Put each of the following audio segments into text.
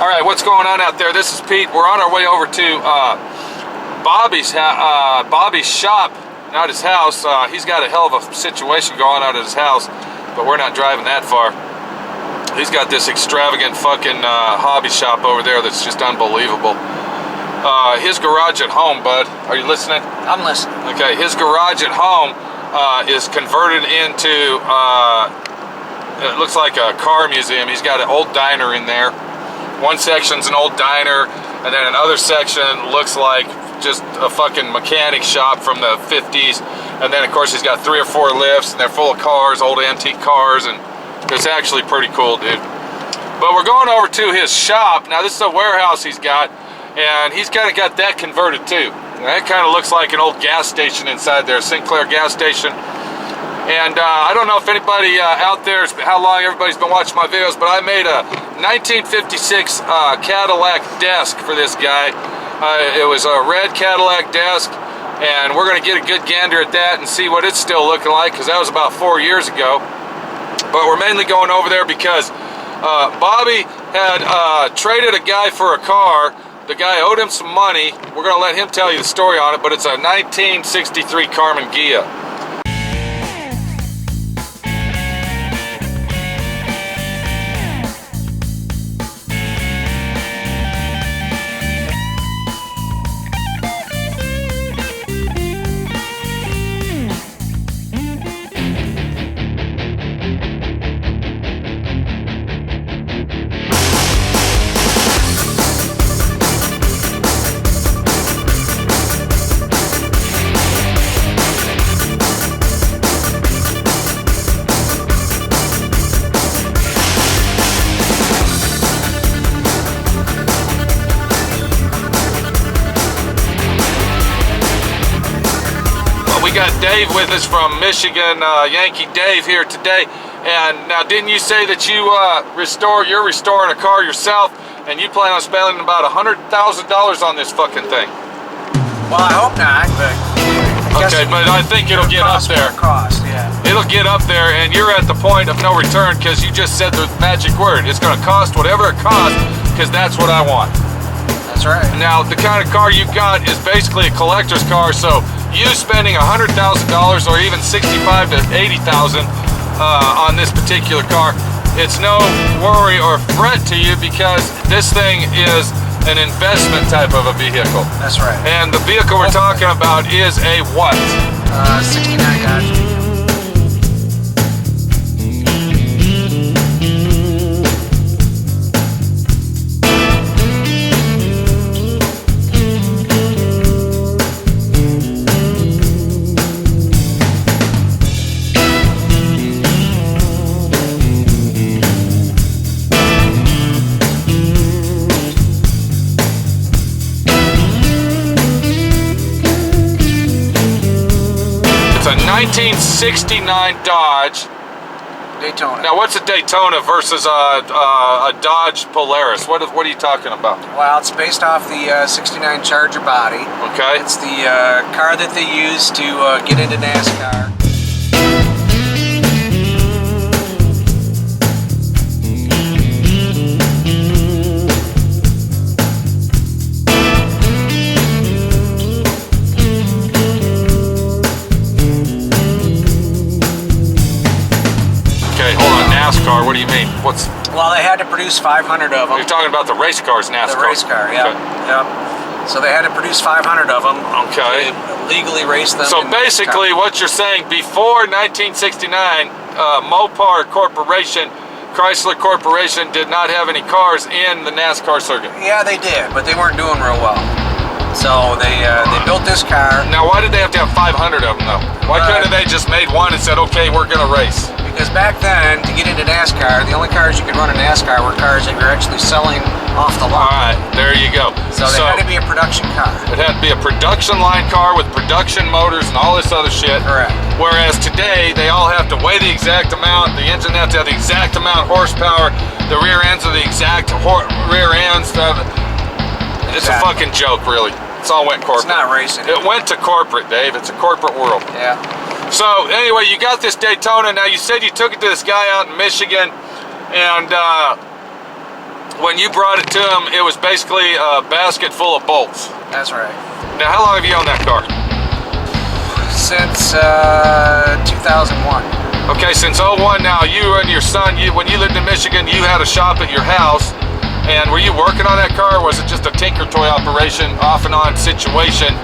Alright, what's going on out there? This is Pete. We're on our way over to Bobby's shop, not his house. He's got a hell of a situation going on at his house, but we're not driving that far. He's got this extravagant fucking hobby shop over there that's just unbelievable. His garage at home, bud. Are you listening? I'm listening. Okay, his garage at home is converted into, it looks like a car museum. He's got an old diner in there. One section's an old diner, and then another section looks like just a fucking mechanic shop from the 50s. And then, of course, he's got 3 or 4 lifts, and they're full of cars, old antique cars, and it's actually pretty cool, dude. But we're going over to his shop. Now, this is a warehouse he's got, and he's kind of got that converted, too. And that kind of looks like an old gas station inside there, Sinclair gas station. And I don't know if anybody out there, how long everybody's been watching my videos, but I made a 1956 Cadillac desk for this guy. It was a red Cadillac desk, and we're going to get a good gander at that and see what it's still looking like, because that was about 4 years ago. But we're mainly going over there because Bobby had traded a guy for a car. The guy owed him some money. We're going to let him tell you the story on it, but it's a 1963 Karmann Ghia. We got Dave with us from Michigan, Yankee Dave here today. And now, didn't you say that you're restoring a car yourself, and you plan on spending about $100,000 on this fucking thing? Well, I hope not, but okay, but I think it'll get up there. It'll get up there, and you're at the point of no return because you just said the magic word. It's going to cost whatever it costs, because that's what I want. That's right. Now, the kind of car you got is basically a collector's car, so you spending $100,000 or even $65,000 to $80,000 on this particular car, it's no worry or fret to you, because this thing is an investment type of a vehicle. That's right. And the vehicle we're talking about is a what? 69 Dodge. A 1969 Dodge Daytona. Now, what's a Daytona versus a Dodge Polaris? What are you talking about? Well, it's based off the 69 Charger body. Okay. It's the car that they use to get into NASCAR. NASCAR, what do you mean? Well, they had to produce 500 of them. You're talking about the race cars, NASCAR. The race car, yeah. Okay. Yep. So they had to produce 500 of them. Okay. To legally race them. So basically what you're saying, before 1969, Mopar Corporation, Chrysler Corporation did not have any cars in the NASCAR circuit. Yeah, they did, but they weren't doing real well. So they built this car. Now, why did they have to have 500 of them, though? Why couldn't they just made one and said, okay, we're going to race? Because back then, to get into NASCAR, the only cars you could run in NASCAR were cars that you're actually selling off the lot. All right, there you go. So they had to be a production car. It had to be a production line car with production motors and all this other shit. Correct. Whereas today, they all have to weigh the exact amount, the engine has to have the exact amount of horsepower, the rear ends are the exact rear ends. It's a fucking joke, really. It's all went corporate. It's not racing. It went to corporate, Dave. It's a corporate world. Yeah. So, anyway, you got this Daytona. Now, you said you took it to this guy out in Michigan, and when you brought it to him, it was basically a basket full of bolts. That's right. Now, how long have you owned that car? Since 2001. Okay, since 01 now, you and your son, when you lived in Michigan, you had a shop at your house. And were you working on that car, or was it just a tinker toy operation, off and on situation?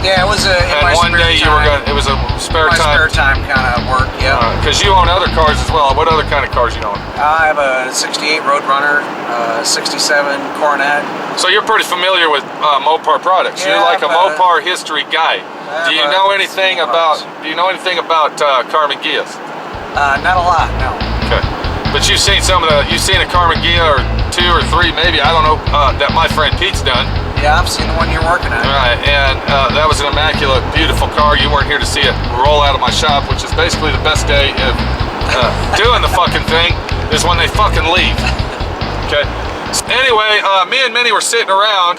Yeah, it was a. And one day you were going. It was a spare time. Spare time kind of work. Yeah. Because you own other cars as well. What other kind of cars you own? I have a '68 Roadrunner, '67 Coronet. So you're pretty familiar with Mopar products. Yeah, you're like a Mopar history guy. Do you know anything about? Do you know anything about Karmann Ghia's? Not a lot, no. Okay. But you've seen some of the. You've seen a Karmann Ghia or 2 or 3, maybe. I don't know that my friend Pete's done. Yeah, I've seen the one you're working on. Right, and that was an immaculate, beautiful car. You weren't here to see it roll out of my shop, which is basically the best day of doing the fucking thing, is when they fucking leave. Okay. Anyway, me and Minnie were sitting around.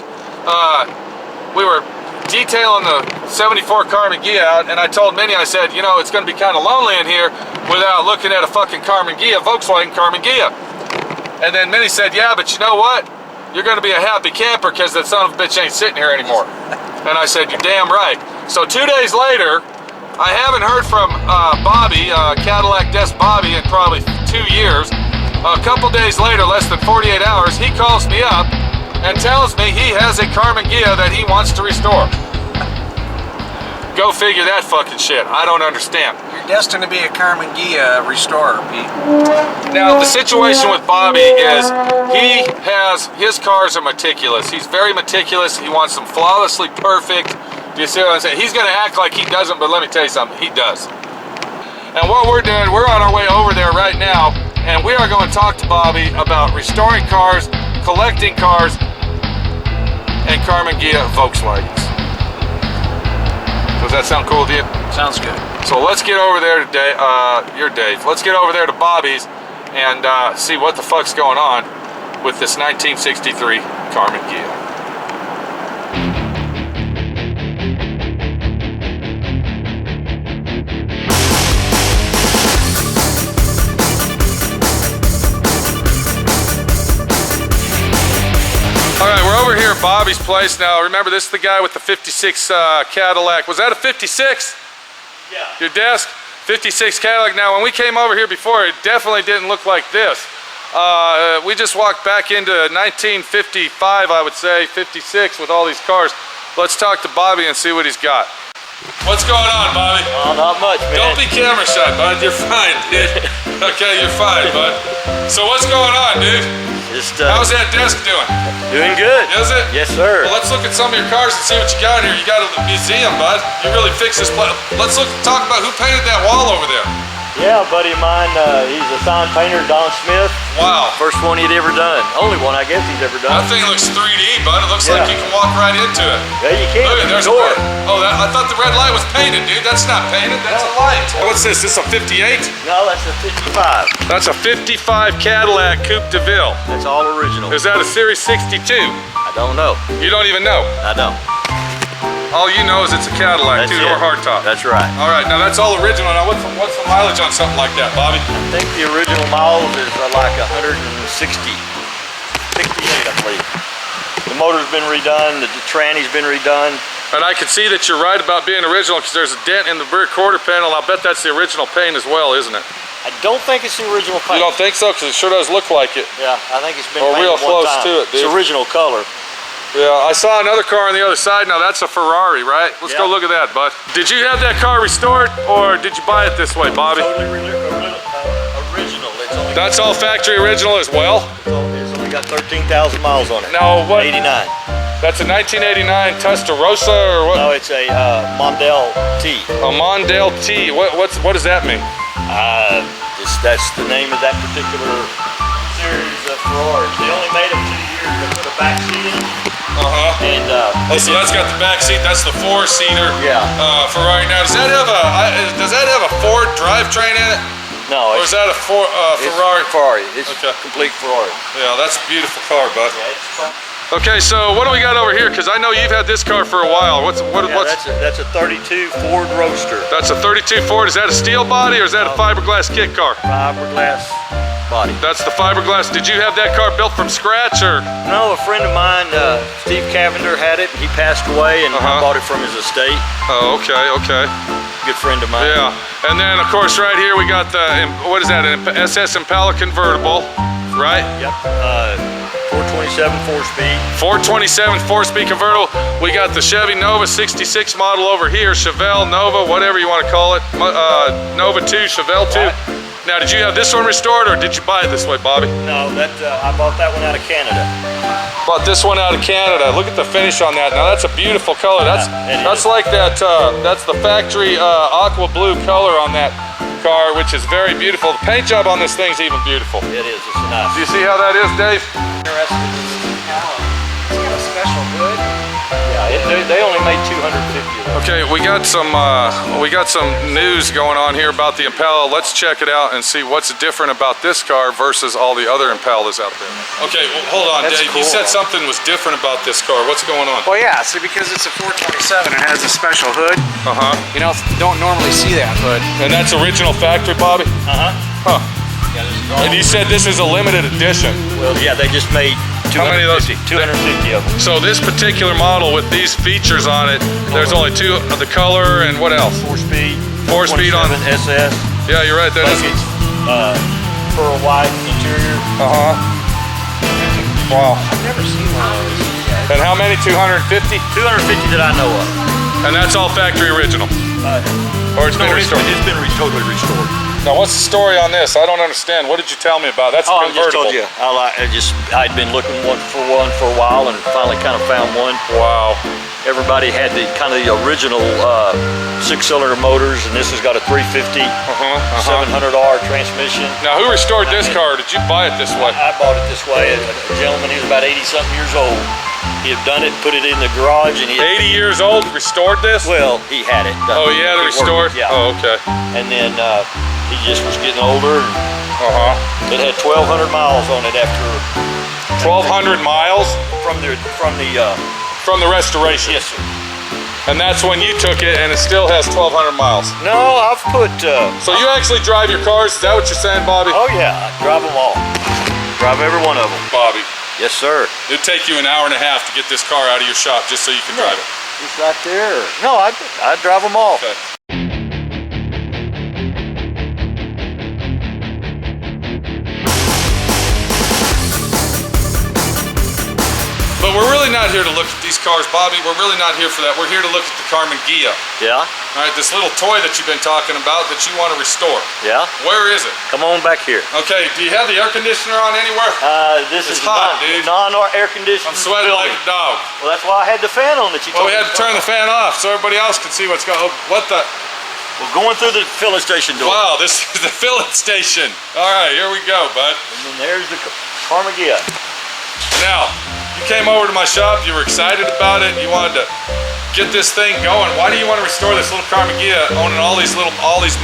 We were detailing the 74 Karmann Ghia out, and I told Minnie, I said, you know, it's going to be kind of lonely in here without looking at a fucking Karmann Ghia, Volkswagen Karmann Ghia. And then Minnie said, yeah, but you know what? You're going to be a happy camper because that son of a bitch ain't sitting here anymore. And I said, you're damn right. So 2 days later, I haven't heard from Bobby, Cadillac Desk Bobby, in probably 2 years. A couple days later, less than 48 hours, he calls me up and tells me he has a Karmann Ghia that he wants to restore. Go figure that fucking shit. I don't understand. You're destined to be a Karmann Ghia restorer, Pete. Now, the situation with Bobby is his cars are meticulous. He's very meticulous. He wants them flawlessly perfect. Do you see what I'm saying? He's going to act like he doesn't, but let me tell you something. He does. And what we're doing, we're on our way over there right now, and we are going to talk to Bobby about restoring cars, collecting cars, and Karmann Ghia Volkswagens. Does that sound cool to you? Sounds good. So let's get over there today. You're Dave. Let's get over there to Bobby's and see what the fuck's going on with this 1963 Karmann Ghia. All right, we're over here at Bobby's place now. Remember, this is the guy with the 56 Cadillac. Was that a 56? Yeah. Your desk? 56 Cadillac. Now, when we came over here before, it definitely didn't look like this. We just walked back into 1955, I would say, 56 with all these cars. Let's talk to Bobby and see what he's got. What's going on, Bobby? Oh, not much, man. Don't be camera shy, bud. You're fine, dude. Okay, you're fine, bud. So what's going on, dude? Just How's that desk doing? doing good. Is it? Yes, sir. Well, let's look at some of your cars and see what you got here. You got a museum, bud. You really fixed this place. Let's talk about who painted that wall over there. Yeah, a buddy of mine, he's a sign painter, Don Smith. Wow. First one he'd ever done. Only one, I guess, he's ever done. That thing looks 3D, bud. It looks like Yeah. you can walk right into it. Yeah, you can. Look at there's a door. Oh, I thought the red light was painted, dude. That's not painted. That's a light. What's this? This a 58? No, that's a 55. That's a 55 Cadillac Coupe de Ville. That's all original. Is that a Series 62? I don't know. You don't even know. I don't. All you know is it's a Cadillac, That's two-door it. hardtop. That's right. All right, now that's all original. Now what's the mileage on something like that, Bobby? I think the original miles is like 168, I believe. The motor's been redone, the tranny's been redone. And I can see that you're right about being original because there's a dent in the rear quarter panel. I'll bet that's the original paint as well, isn't it? I don't think it's the original You paint. don't think so? Because it sure does look like it. Yeah, I think it's been Or painted real one close time. to it, dude. It's original color. Yeah, I saw another car on the other side. Now that's a Ferrari, right? Let's go Yeah. look at that, bud. Did you have that car restored or did you buy it this way, Bobby? Totally original. It's only That's all factory original as well? It's only got 13,000 miles on it. Now what? 89. That's a 1989 Testarossa or what? No, it's a Mondale T. A Mondale T. What does that mean? That's the name of that particular series of Ferraris. They only made them 2 years. They put a back seat in. And Oh, so that's got the back seat. That's the four-seater. Yeah. Ferrari. Now, does that have a Ford drivetrain in it? no, Or is that a Ferrari? Ferrari. It's Okay. complete Ferrari. Yeah, that's a beautiful car, bud. Yeah, it's fun. Okay, so what do we got over here? Because I know you've had this car for a while. What's That's a 32 Ford Roadster. That's a 32 Ford. Is that a steel body or is that a fiberglass kit car? Fiberglass body. That's the fiberglass. Did you have that car built from scratch or? No, a friend of mine, Steve Cavender, had it. He passed away, and I bought it from his estate. Oh, okay, okay. Good friend of mine. Yeah, and then of course right here we got the, what is that, an SS Impala convertible, right? Yep, 427 4-speed. 427 4-speed convertible. We got the Chevy Nova 66 model over here, Chevelle Nova, whatever you want to call it, Nova 2, Chevelle 2. Right. Now, did you have this one restored or did you buy it this way, Bobby? No, that I bought that one out of Canada. Bought this one out of Canada. Look at the finish on that. Now that's a beautiful color. That's like that. That's the factory aqua blue color on that car, which is very beautiful. The paint job on this thing's even beautiful. It is. It's nice. Do you see how that is, Dave? Interested in this Impala. It's got a special hood. Yeah, they only made 250 of them. Okay, we got some news going on here about the Impala. Let's check it out and see what's different about this car versus all the other Impalas out there. Okay, well, hold on, That's Dave. cool. You said something was different about this car. What's going on? Well, yeah, see, because it's a 427, it has a special hood. Uh-huh. You know, don't normally see that hood. And that's original factory, Bobby? Uh-huh. Huh. Yeah, this is all. And you said this is a limited edition. Well, yeah, they just made How many of those? 250 of them. So this particular model with these features on it, there's only two of the color and what else? 4-speed. 4-speed on 27 SS. Yeah, you're right. That is. Buckets, pearl white interior. Uh-huh. Wow. I've never seen one of those. And how many? 250? 250 that I know of. And that's all factory original? Or it's been No, restored? it's been totally restored. Now, what's the story on this? I don't understand. What did you tell me about? That's Oh, I just convertible. told you. I'd been looking for one for a while and finally kind of found one. Wow. Everybody had the kind of the original 6-cylinder motors, and this has got a 350 700R transmission. Now, who restored this car? Did you buy it this way? I bought it this way. A gentleman, he was about 80-something years old. He had done it, put it in the garage, and he had, 80 years old, restored this? well, he had it done. Oh, he had it restored? Yeah. Oh, okay. And then he just was getting older. Uh-huh. It had 1,200 miles on it after 1,200 miles from the from the restoration. yes, sir. And that's when you took it, and it still has 1,200 miles. No, I've put. So you actually drive your cars? Is that what you're saying, Bobby? Oh yeah, I drive them all. Drive every one of them. Bobby, Yes, sir. it'd take you an hour and a half to get this car out of your shop just so you can drive it. It's right there. No, I drive them all. Okay. But we're really not here to look at these cars, Bobby. We're really not here for that. We're here to look at the Karmann Ghia. Yeah, All right, this little toy that you've been talking about that you want to restore. yeah. Where is it? Come on back here. Okay, do you have the air conditioner on anywhere? This It's is hot, dude. non-air conditioned. I'm sweating like a dog. Well, that's why I had the fan on that you Well, told we me had to turn the fan off so everybody else could see what's going on. What the? We're going through the filling station door. Wow, this is the filling station. All right, here we go, bud. And then there's the Karmann Ghia. Now, you came over to my shop, you were excited about it, you wanted to get this thing going. Why do you want to restore this little Karmann Ghia owning all these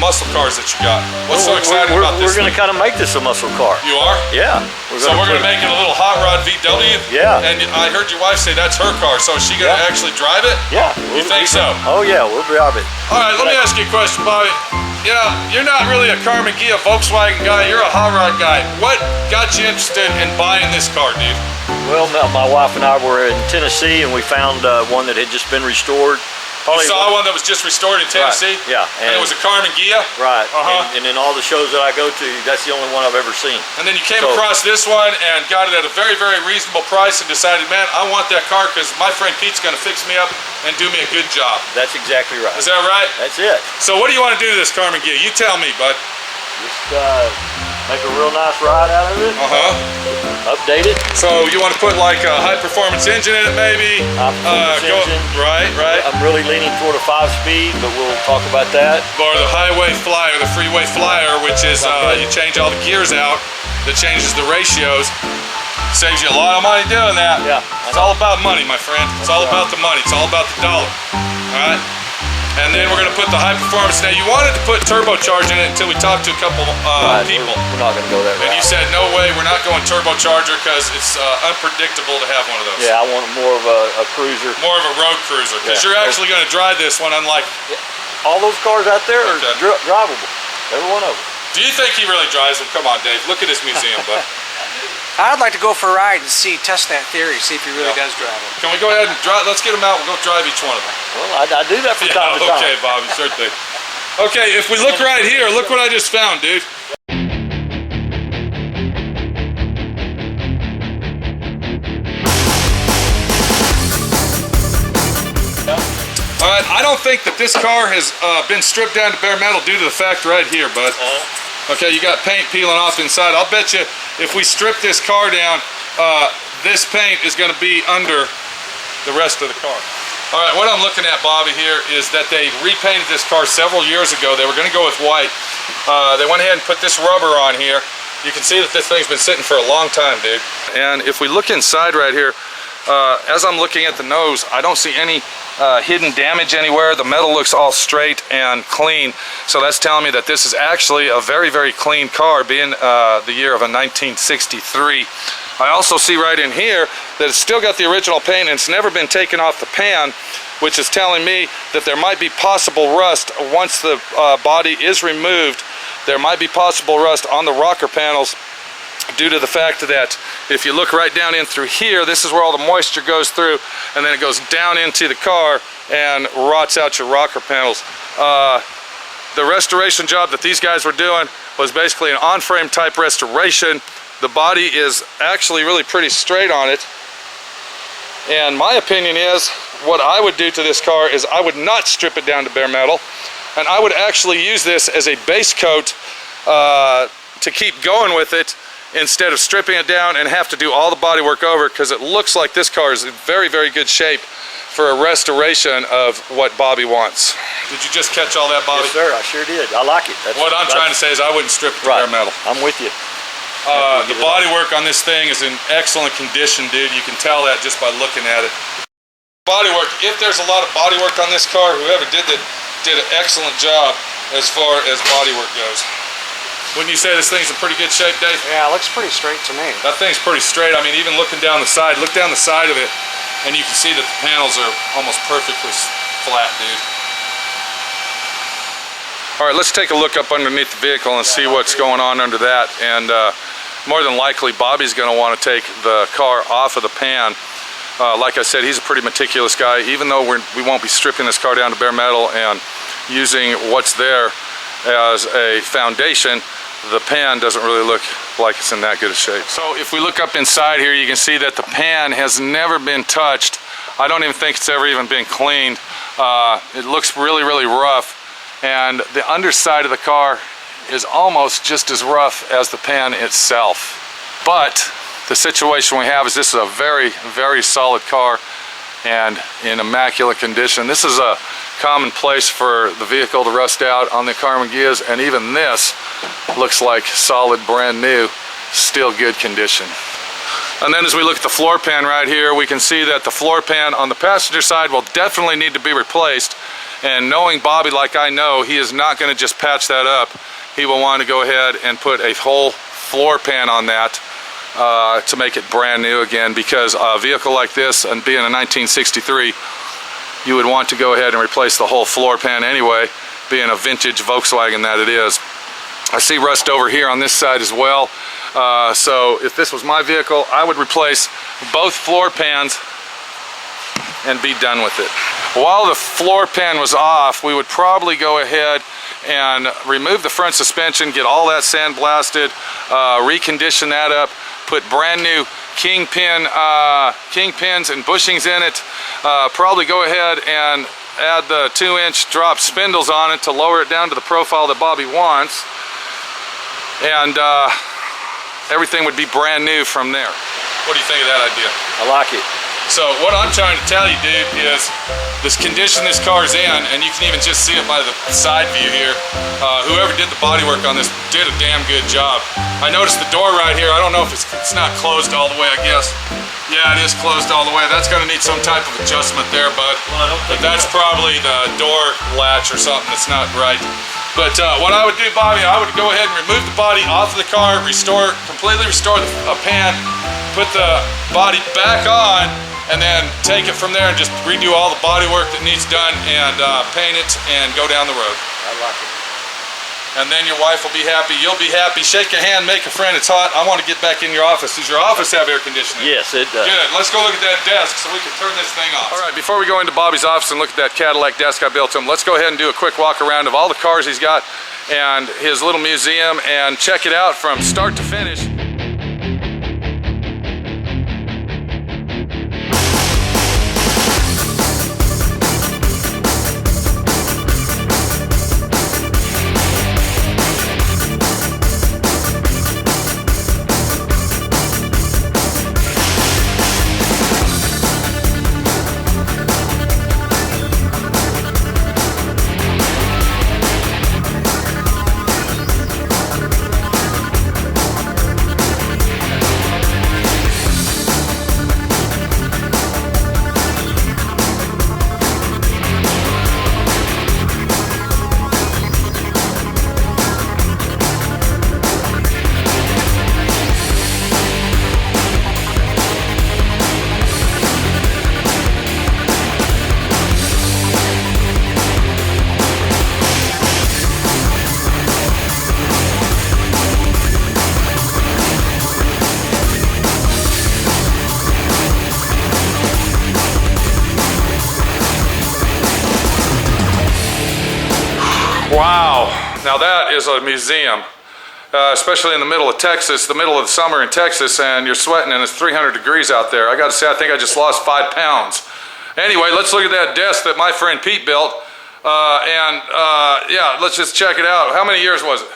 muscle cars that you got? What's so exciting about this? We're going to kind of make this a muscle car. You are? Yeah. So we're going to make it a little hot rod VW? Yeah. And I heard your wife say that's her car, so is she going to Yeah. actually drive it? Yeah. You think so? Oh yeah, we'll drive it. All right, let me ask you a question, Bobby. You know, you're not really a Karmann Ghia Volkswagen guy, you're a hot rod guy. What got you interested in buying this car, dude? Well, my wife and I were in Tennessee, and we found one that had just been restored. You saw one that was just restored in Tennessee? Right, yeah. And it was a Karmann Ghia? Right. Uh-huh. And in all the shows that I go to, that's the only one I've ever seen. And then you came across this one and got it at a very, very reasonable price and decided, man, I want that car because my friend Pete's going to fix me up and do me a good job. That's exactly right. Is that right? That's it. So what do you want to do to this Karmann Ghia? You tell me, bud. Just make a real nice ride out of it. Update it. So you want to put like a high-performance engine in it, maybe? High-performance engine. Right. I'm really leaning toward a 5-speed, but we'll talk about that. Or the highway flyer, the freeway flyer, which is you change all the gears out, that changes the ratios. Saves you a lot of money doing that. Yeah. It's all about money, my friend. It's all about the money. It's all about the dollar. All right? And then we're going to put the high performance. Now, you wanted to put turbocharge in it until we talked to a couple people. We're not going to go that route. And you said, no way, we're not going turbocharger because it's unpredictable to have one of those. Yeah, I want more of a cruiser. More of a road cruiser. Because you're actually going to drive this one, unlike... All those cars out there are drivable. Every one of them. Do you think he really drives them? Come on, Dave. Look at his museum, bud. I'd like to go for a ride and test that theory, see if he really does drive them. Can we go ahead and drive? Let's get him out. We'll go drive each one of them. Well, I do that from time to time. Okay, Bobby, sure thing. Okay, if we look right here, look what I just found, dude. All right, I don't think that this car has been stripped down to bare metal due to the fact right here, bud. Okay, you got paint peeling off inside. I'll bet you if we strip this car down, this paint is going to be under the rest of the car. All right, what I'm looking at, Bobby, here is that they repainted this car several years ago. They were going to go with white. They went ahead and put this rubber on here. You can see that this thing's been sitting for a long time, dude. And if we look inside right here, as I'm looking at the nose, I don't see any hidden damage anywhere. The metal looks all straight and clean, so that's telling me that this is actually a very, very clean car, being the year of a 1963. I also see right in here that it's still got the original paint and it's never been taken off the pan, which is telling me that there might be possible rust once the body is removed. There might be possible rust on the rocker panels due to the fact that if you look right down in through here, this is where all the moisture goes through, and then it goes down into the car and rots out your rocker panels. The restoration job that these guys were doing was basically an on-frame type restoration. The body is actually really pretty straight on it, and my opinion is what I would do to this car is I would not strip it down to bare metal, and I would actually use this as a base coat to keep going with it, instead of stripping it down and have to do all the body work over, because it looks like this car is in very, very good shape for a restoration of what Bobby wants. Did you just catch all that, Bobby? Yes, sir, I sure did. I like it. What I'm trying to say is I wouldn't strip it to bare metal. I'm with you. The body work on this thing is in excellent condition, dude. You can tell that just by looking at it. Body work, if there's a lot of body work on this car, whoever did it did an excellent job as far as body work goes. Wouldn't you say this thing's in pretty good shape, Dave? Yeah, it looks pretty straight to me. That thing's pretty straight. I mean, even looking down the side, look down the side of it, and you can see that the panels are almost perfectly flat, dude. All right, let's take a look up underneath the vehicle and see what's going on under that. And more than likely, Bobby's going to want to take the car off of the pan. Like I said, he's a pretty meticulous guy. Even though we won't be stripping this car down to bare metal and using what's there as a foundation, the pan doesn't really look like it's in that good a shape. So if we look up inside here, you can see that the pan has never been touched. I don't even think it's ever even been cleaned. It looks really, really rough. And the underside of the car is almost just as rough as the pan itself. But the situation we have is this is a very, very solid car and in immaculate condition. This is a common place for the vehicle to rust out on the Karmann Ghias, and even this looks like solid, brand new, still good condition. And then as we look at the floor pan right here, we can see that the floor pan on the passenger side will definitely need to be replaced. And knowing Bobby like I know, he is not going to just patch that up. He will want to go ahead and put a whole floor pan on that to make it brand new again, because a vehicle like this, and being a 1963, you would want to go ahead and replace the whole floor pan anyway, being a vintage Volkswagen that it is. I see rust over here on this side as well. So if this was my vehicle, I would replace both floor pans and be done with it. While the floor pan was off, we would probably go ahead and remove the front suspension, get all that sandblasted, recondition that up, put brand new kingpins and bushings in it, probably go ahead and add the 2-inch drop spindles on it to lower it down to the profile that Bobby wants, and everything would be brand new from there. What do you think of that idea? I like it. So what I'm trying to tell you, dude, is this condition this car's in, and you can even just see it by the side view here. Whoever did the body work on this did a damn good job. I noticed the door right here. I don't know if it's not closed all the way, I guess. Yeah, it is closed all the way. That's going to need some type of adjustment there, bud. But that's probably the door latch or something that's not right. But what I would do, Bobby, I would go ahead and remove the body off of the car, completely restore the pan, put the body back on, and then take it from there and just redo all the body work that needs done and paint it and go down the road. I like it. and then your wife will be happy, you'll be happy. Shake a hand, make a friend, it's hot. I want to get back in your office. Does your office have air conditioning? Yes, it does. Good, let's go look at that desk so we can turn this thing off. All right, before we go into Bobby's office and look at that Cadillac desk I built him, let's go ahead and do a quick walk around of all the cars he's got and his little museum and check it out from start to finish. Wow, now that is a museum, especially in the middle of Texas, the middle of the summer in Texas, and you're sweating and it's 300 degrees out there. I gotta say, I think I just lost 5 pounds. Anyway, let's look at that desk that my friend Pete built, yeah, let's just check it out. How many years was it?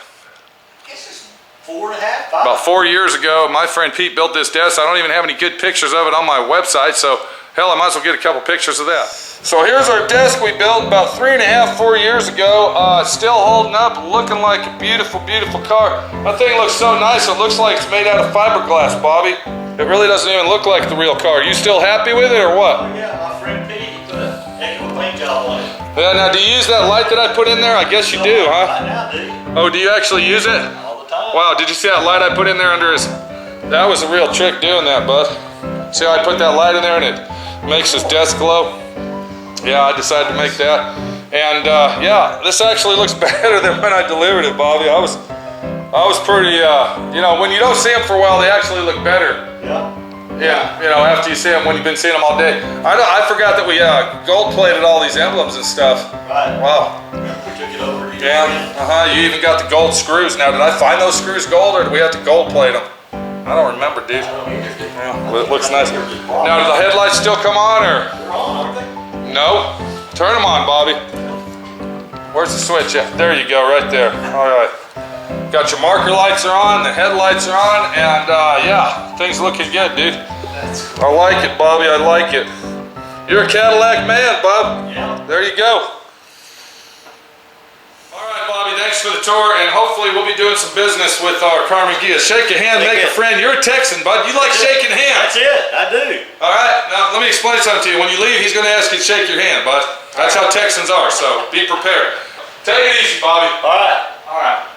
This is 4.5, 5. About 4 years ago, my friend Pete built this desk. I don't even have any good pictures of it on my website, so hell, I might as well get a couple pictures of that. So here's our desk we built about 3.5, 4 years ago. Still holding up, looking like a beautiful, beautiful car. That thing looks so nice, it looks like it's made out of fiberglass, Bobby. It really doesn't even look like the real car. You still happy with it or what? Oh, yeah, my friend Pete, he put a heck of a paint job on it. Yeah, now do you use that light that I put in there? I guess you do, huh? Right now, dude. Oh, do you actually use it? All the time. Wow, did you see that light I put in there under his... That was a real trick doing that, bud. See how I put that light in there and it makes his desk glow? Yeah, I decided to make that. And yeah, this actually looks better than when I delivered it, Bobby. I was pretty, you know, when you don't see them for a while, they actually look better. Yeah. Yeah, you know, after you see them, when you've been seeing them all day. I forgot that we gold plated all these emblems and stuff. Right. Wow. We took it over to you. Yeah, you even got the gold screws. Now, did I find those screws gold or did we have to gold plate them? I don't remember, dude. Yeah, well, it looks nice. Now, do the headlights still come on or? They're on, aren't they? No. Turn them on, Bobby. Where's the switch at? There you go, right there. All right. Got your marker lights are on, the headlights are on, and yeah, things looking good, dude. That's cool. I like it, Bobby, I like it. You're a Cadillac man, Bob. Yeah. There you go. All right, Bobby, thanks for the tour, and hopefully we'll be doing some business with our Karmann Ghia. Shake a hand, make a friend. You're a Texan, bud. You like shaking hands. That's it, I do. All right, now let me explain something to you. When you leave, he's going to ask you to shake your hand, bud. That's how Texans are, so be prepared. Take it easy, Bobby. All right. All right.